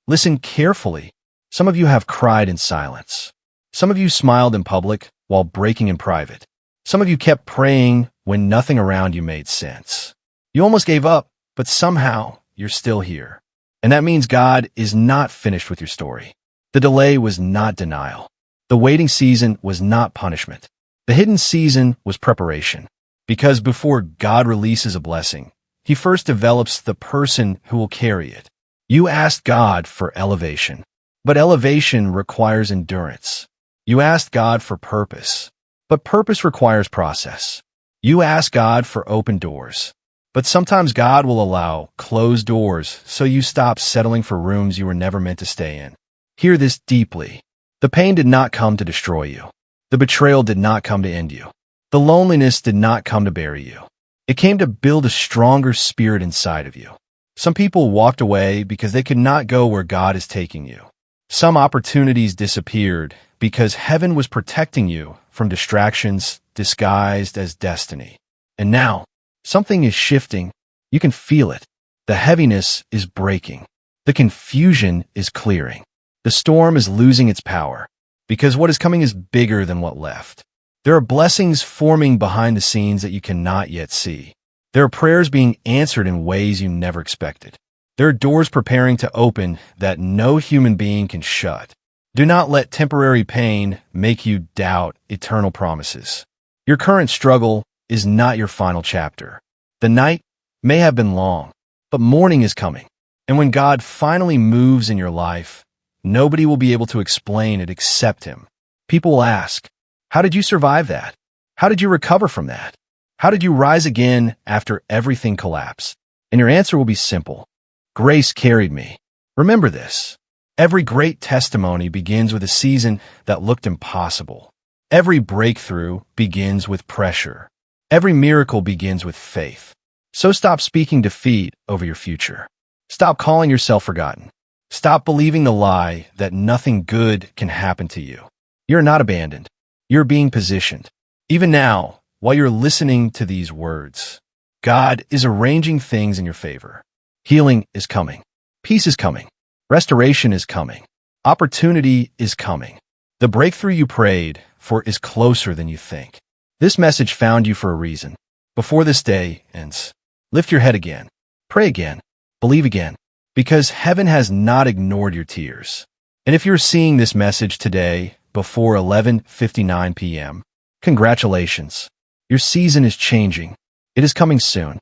Listen carefully. Some of you have cried in silence. Some of you smiled in public while breaking in private. Some of you kept praying when nothing around you made sense. You almost gave up, but somehow you're still here. And that means God is not finished with your story. The delay was not denial. The waiting season was not punishment. The hidden season was preparation. Because before God releases a blessing, He first develops the person who will carry it. You asked God for elevation, but elevation requires endurance. You asked God for purpose, but purpose requires process. You asked God for open doors, but sometimes God will allow closed doors so you stop settling for rooms you were never meant to stay in. Hear this deeply. The pain did not come to destroy you. The betrayal did not come to end you. The loneliness did not come to bury you. It came to build a stronger spirit inside of you. Some people walked away because they could not go where God is taking you. Some opportunities disappeared because heaven was protecting you from distractions disguised as destiny. And now, something is shifting. You can feel it. The heaviness is breaking. The confusion is clearing. The storm is losing its power because what is coming is bigger than what left. There are blessings forming behind the scenes that you cannot yet see. There are prayers being answered in ways you never expected. There are doors preparing to open that no human being can shut. Do not let temporary pain make you doubt eternal promises. Your current struggle is not your final chapter. The night may have been long, but morning is coming. And when God finally moves in your life, nobody will be able to explain it except Him. People will ask, how did you survive that? How did you recover from that? How did you rise again after everything collapsed? And your answer will be simple. Grace carried me. Remember this. Every great testimony begins with a season that looked impossible. Every breakthrough begins with pressure. Every miracle begins with faith. So stop speaking defeat over your future. Stop calling yourself forgotten. Stop believing the lie that nothing good can happen to you. You're not abandoned. You're being positioned. Even now, while you're listening to these words, God is arranging things in your favor. Healing is coming. Peace is coming. Restoration is coming. Opportunity is coming. The breakthrough you prayed for is closer than you think. This message found you for a reason. Before this day ends, lift your head again. Pray again. Believe again. Because heaven has not ignored your tears. And if you're seeing this message today before 11:59 p.m., congratulations. Your season is changing. It is coming soon.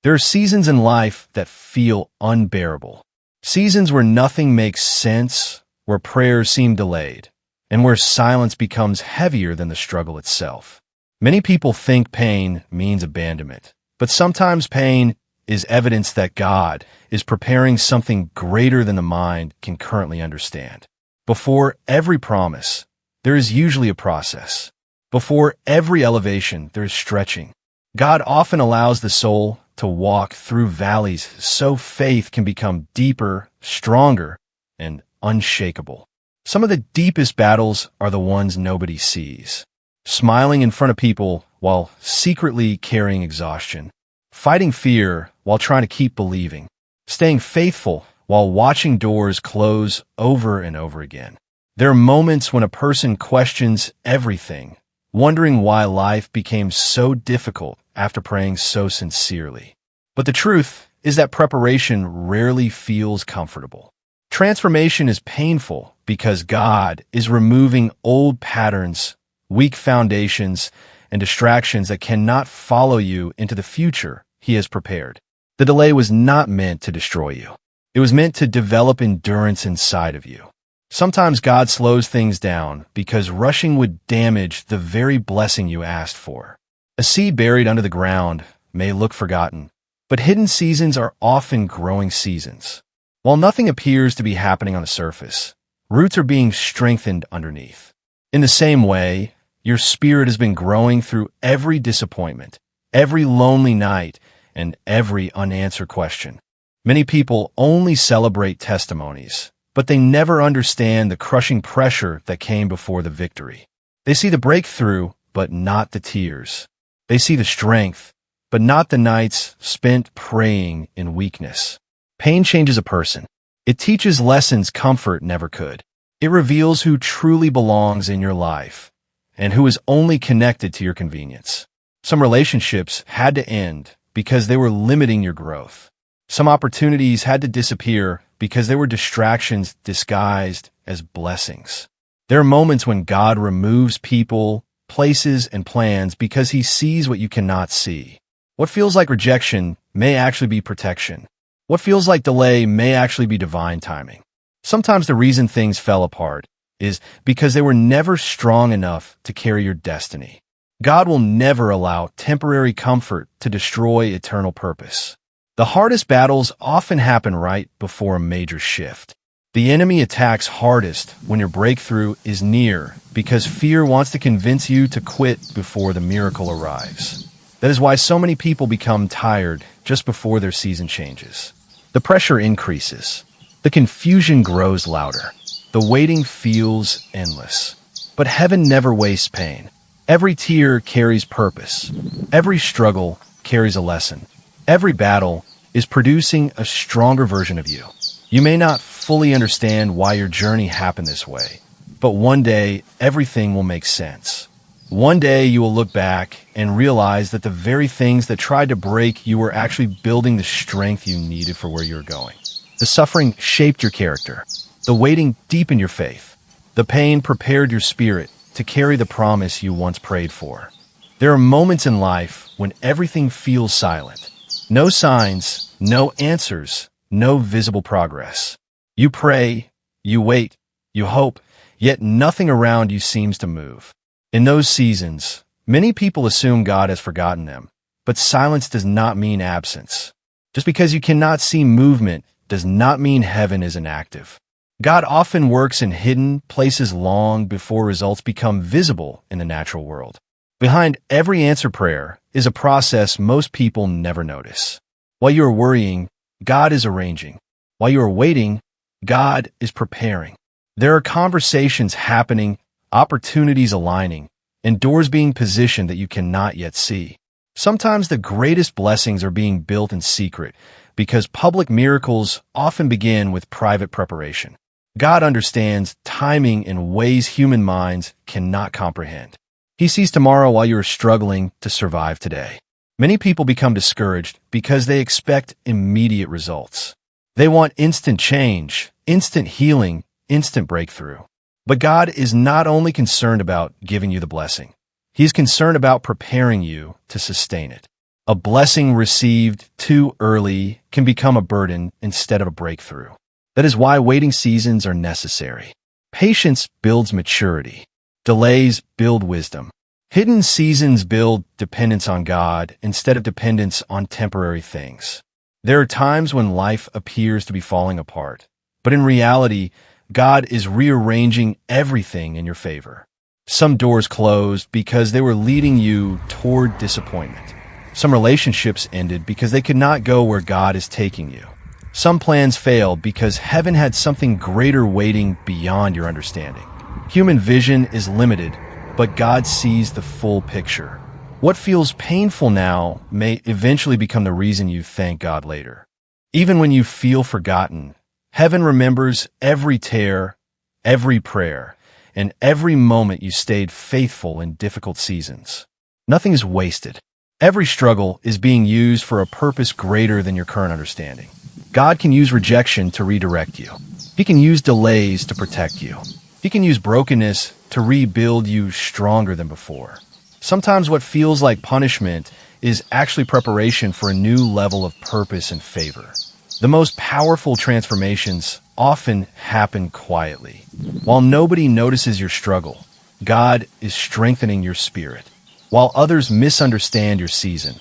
There are seasons in life that feel unbearable. Seasons where nothing makes sense, where prayers seem delayed, and where silence becomes heavier than the struggle itself. Many people think pain means abandonment, but sometimes pain is evidence that God is preparing something greater than the mind can currently understand. Before every promise, there is usually a process. Before every elevation, there is stretching. God often allows the soul to walk through valleys so faith can become deeper, stronger, and unshakable. Some of the deepest battles are the ones nobody sees. Smiling in front of people while secretly carrying exhaustion. Fighting fear while trying to keep believing. Staying faithful while watching doors close over and over again. There are moments when a person questions everything, wondering why life became so difficult after praying so sincerely. But the truth is that preparation rarely feels comfortable. Transformation is painful because God is removing old patterns, weak foundations, and distractions that cannot follow you into the future He has prepared. The delay was not meant to destroy you. It was meant to develop endurance inside of you. Sometimes God slows things down because rushing would damage the very blessing you asked for. A seed buried under the ground may look forgotten, but hidden seasons are often growing seasons. While nothing appears to be happening on the surface, roots are being strengthened underneath. In the same way, your spirit has been growing through every disappointment, every lonely night, and every unanswered question. Many people only celebrate testimonies, but they never understand the crushing pressure that came before the victory. They see the breakthrough, but not the tears. They see the strength, but not the nights spent praying in weakness. Pain changes a person. It teaches lessons comfort never could. It reveals who truly belongs in your life and who is only connected to your convenience. Some relationships had to end because they were limiting your growth. Some opportunities had to disappear because they were distractions disguised as blessings. There are moments when God removes people, places, and plans because he sees what you cannot see. What feels like rejection may actually be protection. What feels like delay may actually be divine timing. Sometimes the reason things fell apart is because they were never strong enough to carry your destiny. God will never allow temporary comfort to destroy eternal purpose. The hardest battles often happen right before a major shift. The enemy attacks hardest when your breakthrough is near because fear wants to convince you to quit before the miracle arrives. That is why so many people become tired just before their season changes. The pressure increases. The confusion grows louder. The waiting feels endless. But heaven never wastes pain. Every tear carries purpose. Every struggle carries a lesson. Every battle is producing a stronger version of you. You may not fully understand why your journey happened this way, but one day everything will make sense. One day you will look back and realize that the very things that tried to break you were actually building the strength you needed for where you're going. The suffering shaped your character. The waiting deepened your faith. The pain prepared your spirit to carry the promise you once prayed for. There are moments in life when everything feels silent. No signs, no answers, no visible progress. You pray, you wait, you hope, yet nothing around you seems to move. In those seasons, many people assume God has forgotten them, but silence does not mean absence. Just because you cannot see movement does not mean heaven is inactive. God often works in hidden places long before results become visible in the natural world. Behind every answered prayer is a process most people never notice. While you are worrying, God is arranging. While you are waiting, God is preparing. There are conversations happening, opportunities aligning, and doors being positioned that you cannot yet see. Sometimes the greatest blessings are being built in secret because public miracles often begin with private preparation. God understands timing in ways human minds cannot comprehend. He sees tomorrow while you are struggling to survive today. Many people become discouraged because they expect immediate results. They want instant change, instant healing, instant breakthrough. But God is not only concerned about giving you the blessing. He is concerned about preparing you to sustain it. A blessing received too early can become a burden instead of a breakthrough. That is why waiting seasons are necessary. Patience builds maturity. Delays build wisdom. Hidden seasons build dependence on God instead of dependence on temporary things. There are times when life appears to be falling apart, but in reality, God is rearranging everything in your favor. Some doors closed because they were leading you toward disappointment. Some relationships ended because they could not go where God is taking you. Some plans failed because heaven had something greater waiting beyond your understanding. Human vision is limited, but God sees the full picture. What feels painful now may eventually become the reason you thank God later. Even when you feel forgotten, heaven remembers every tear, every prayer, and every moment you stayed faithful in difficult seasons. Nothing is wasted. Every struggle is being used for a purpose greater than your current understanding. God can use rejection to redirect you. He can use delays to protect you. He can use brokenness to rebuild you stronger than before. Sometimes what feels like punishment is actually preparation for a new level of purpose and favor. The most powerful transformations often happen quietly. While nobody notices your struggle, God is strengthening your spirit. While others misunderstand your season,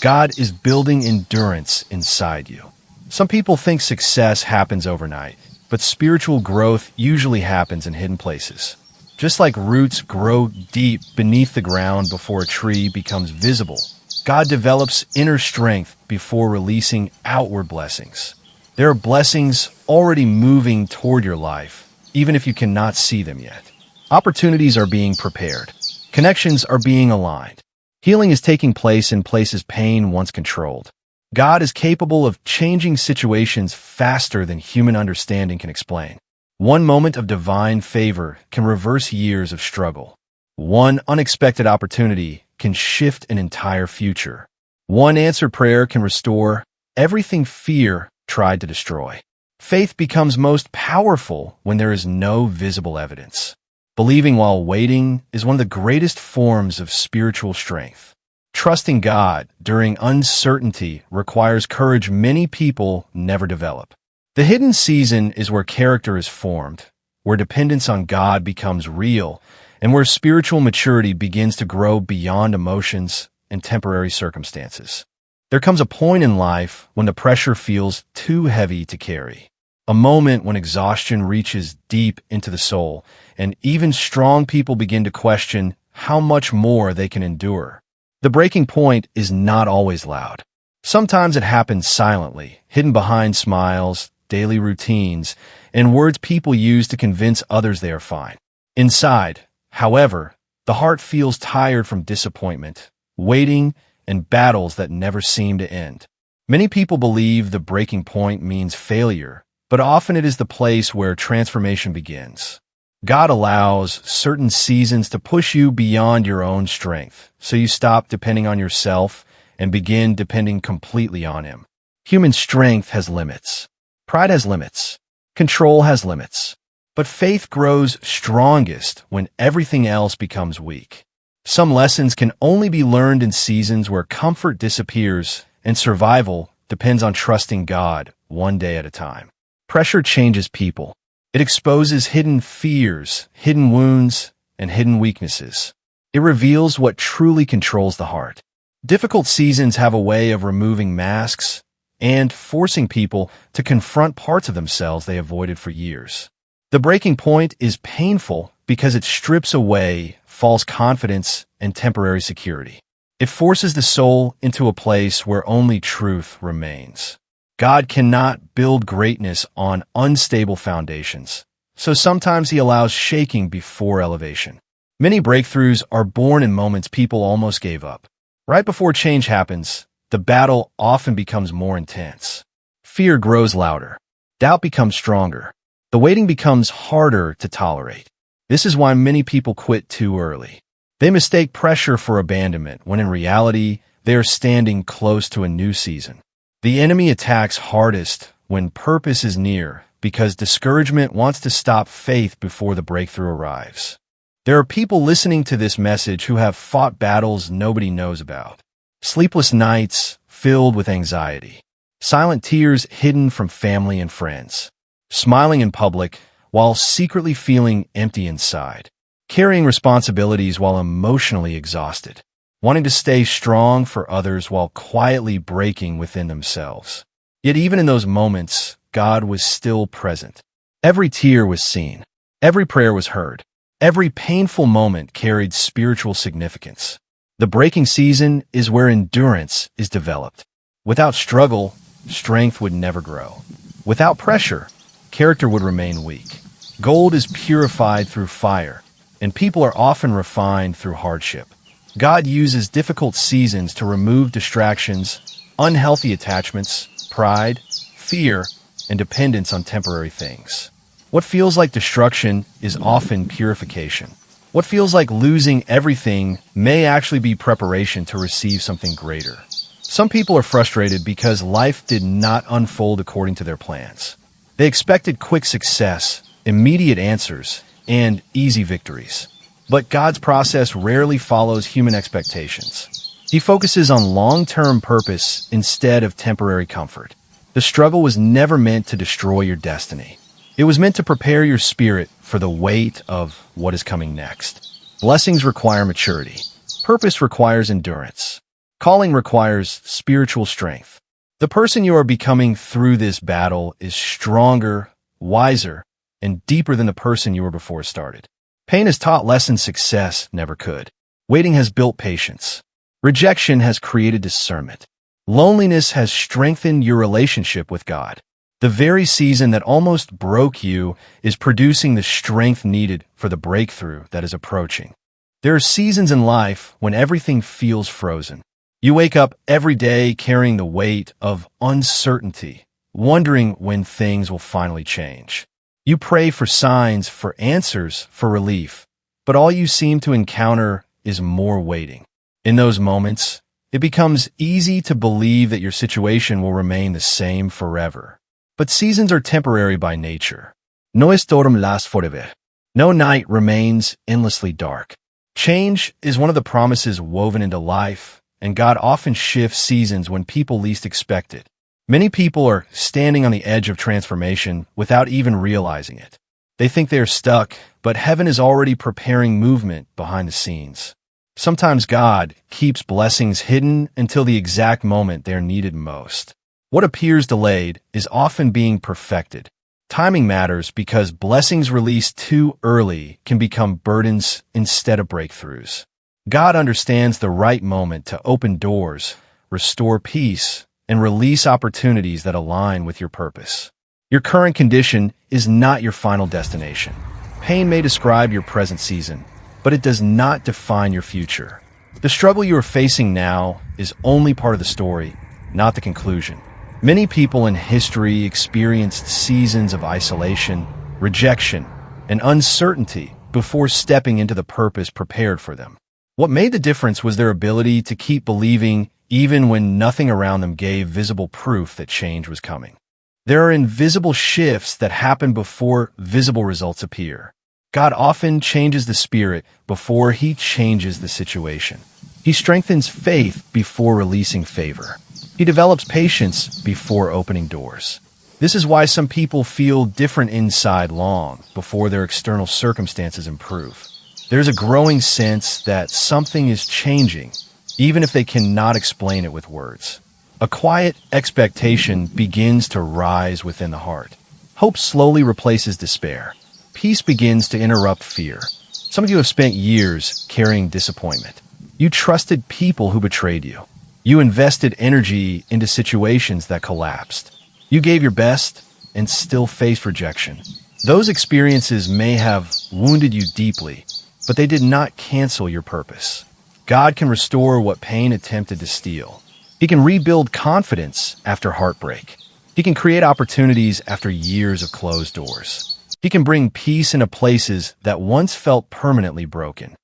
God is building endurance inside you. Some people think success happens overnight, but spiritual growth usually happens in hidden places. Just like roots grow deep beneath the ground before a tree becomes visible, God develops inner strength before releasing outward blessings. There are blessings already moving toward your life, even if you cannot see them yet. Opportunities are being prepared. Connections are being aligned. Healing is taking place in places pain once controlled. God is capable of changing situations faster than human understanding can explain. One moment of divine favor can reverse years of struggle. One unexpected opportunity can shift an entire future. One answered prayer can restore everything fear tried to destroy. Faith becomes most powerful when there is no visible evidence. Believing while waiting is one of the greatest forms of spiritual strength. Trusting God during uncertainty requires courage many people never develop. The hidden season is where character is formed, where dependence on God becomes real, and where spiritual maturity begins to grow beyond emotions and temporary circumstances. There comes a point in life when the pressure feels too heavy to carry. A moment when exhaustion reaches deep into the soul, and even strong people begin to question how much more they can endure. The breaking point is not always loud. Sometimes it happens silently, hidden behind smiles, daily routines, and words people use to convince others they are fine. Inside, however, the heart feels tired from disappointment, waiting, and battles that never seem to end. Many people believe the breaking point means failure, but often it is the place where transformation begins. God allows certain seasons to push you beyond your own strength, so you stop depending on yourself and begin depending completely on Him. Human strength has limits. Pride has limits. Control has limits. But faith grows strongest when everything else becomes weak. Some lessons can only be learned in seasons where comfort disappears and survival depends on trusting God one day at a time. Pressure changes people. It exposes hidden fears, hidden wounds, and hidden weaknesses. It reveals what truly controls the heart. Difficult seasons have a way of removing masks and forcing people to confront parts of themselves they avoided for years. The breaking point is painful because it strips away false confidence and temporary security. It forces the soul into a place where only truth remains. God cannot build greatness on unstable foundations, so sometimes He allows shaking before elevation. Many breakthroughs are born in moments people almost gave up. Right before change happens, the battle often becomes more intense. Fear grows louder. Doubt becomes stronger. The waiting becomes harder to tolerate. This is why many people quit too early. They mistake pressure for abandonment, when in reality, they are standing close to a new season. The enemy attacks hardest when purpose is near, because discouragement wants to stop faith before the breakthrough arrives. There are people listening to this message who have fought battles nobody knows about. Sleepless nights filled with anxiety. Silent tears hidden from family and friends. Smiling in public while secretly feeling empty inside. Carrying responsibilities while emotionally exhausted. Wanting to stay strong for others while quietly breaking within themselves. Yet even in those moments, God was still present. Every tear was seen. Every prayer was heard. Every painful moment carried spiritual significance. The breaking season is where endurance is developed. Without struggle, strength would never grow. Without pressure, character would remain weak. Gold is purified through fire, and people are often refined through hardship. God uses difficult seasons to remove distractions, unhealthy attachments, pride, fear, and dependence on temporary things. What feels like destruction is often purification. What feels like losing everything may actually be preparation to receive something greater. Some people are frustrated because life did not unfold according to their plans. They expected quick success, immediate answers, and easy victories. But God's process rarely follows human expectations. He focuses on long-term purpose instead of temporary comfort. The struggle was never meant to destroy your destiny. It was meant to prepare your spirit for the weight of what is coming next. Blessings require maturity. Purpose requires endurance. Calling requires spiritual strength. The person you are becoming through this battle is stronger, wiser, and deeper than the person you were before it started. Pain has taught lessons success never could. Waiting has built patience. Rejection has created discernment. Loneliness has strengthened your relationship with God. The very season that almost broke you is producing the strength needed for the breakthrough that is approaching. There are seasons in life when everything feels frozen. You wake up every day carrying the weight of uncertainty, wondering when things will finally change. You pray for signs, for answers, for relief, but all you seem to encounter is more waiting. In those moments, it becomes easy to believe that your situation will remain the same forever. But seasons are temporary by nature. No storm lasts forever. No night remains endlessly dark. Change is one of the promises woven into life, and God often shifts seasons when people least expect it. Many people are standing on the edge of transformation without even realizing it. They think they are stuck, but heaven is already preparing movement behind the scenes. Sometimes God keeps blessings hidden until the exact moment they are needed most. What appears delayed is often being perfected. Timing matters because blessings released too early can become burdens instead of breakthroughs. God understands the right moment to open doors, restore peace, and release opportunities that align with your purpose. Your current condition is not your final destination. Pain may describe your present season, but it does not define your future. The struggle you are facing now is only part of the story, not the conclusion. Many people in history experienced seasons of isolation, rejection, and uncertainty before stepping into the purpose prepared for them. What made the difference was their ability to keep believing even when nothing around them gave visible proof that change was coming. There are invisible shifts that happen before visible results appear. God often changes the spirit before he changes the situation. He strengthens faith before releasing favor. He develops patience before opening doors. This is why some people feel different inside long before their external circumstances improve. There's a growing sense that something is changing, even if they cannot explain it with words. A quiet expectation begins to rise within the heart. Hope slowly replaces despair. Peace begins to interrupt fear. Some of you have spent years carrying disappointment. You trusted people who betrayed you. You invested energy into situations that collapsed. You gave your best and still faced rejection. Those experiences may have wounded you deeply, but they did not cancel your purpose. God can restore what pain attempted to steal. He can rebuild confidence after heartbreak. He can create opportunities after years of closed doors. He can bring peace into places that once felt permanently broken.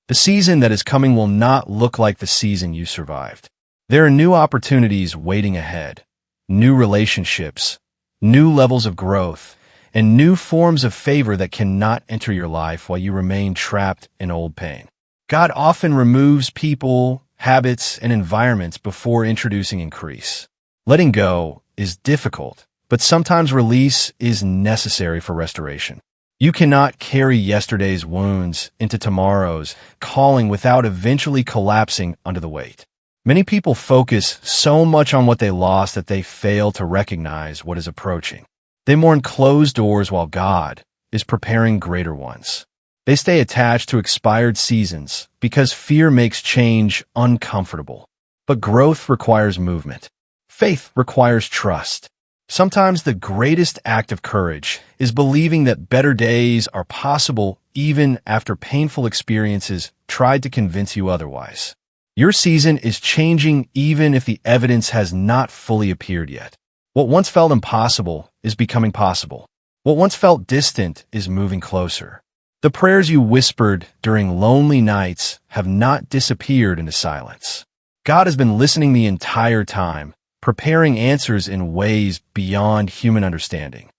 The season that is coming will not look like the season you survived. There are new opportunities waiting ahead, new relationships, new levels of growth, and new forms of favor that cannot enter your life while you remain trapped in old pain. God often removes people, habits, and environments before introducing increase. Letting go is difficult, but sometimes release is necessary for restoration. You cannot carry yesterday's wounds into tomorrow's calling without eventually collapsing under the weight. Many people focus so much on what they lost that they fail to recognize what is approaching. They mourn closed doors while God is preparing greater ones. They stay attached to expired seasons because fear makes change uncomfortable. But growth requires movement. Faith requires trust. Sometimes the greatest act of courage is believing that better days are possible even after painful experiences tried to convince you otherwise. Your season is changing even if the evidence has not fully appeared yet. What once felt impossible is becoming possible. What once felt distant is moving closer. The prayers you whispered during lonely nights have not disappeared into silence. God has been listening the entire time, preparing answers in ways beyond human understanding.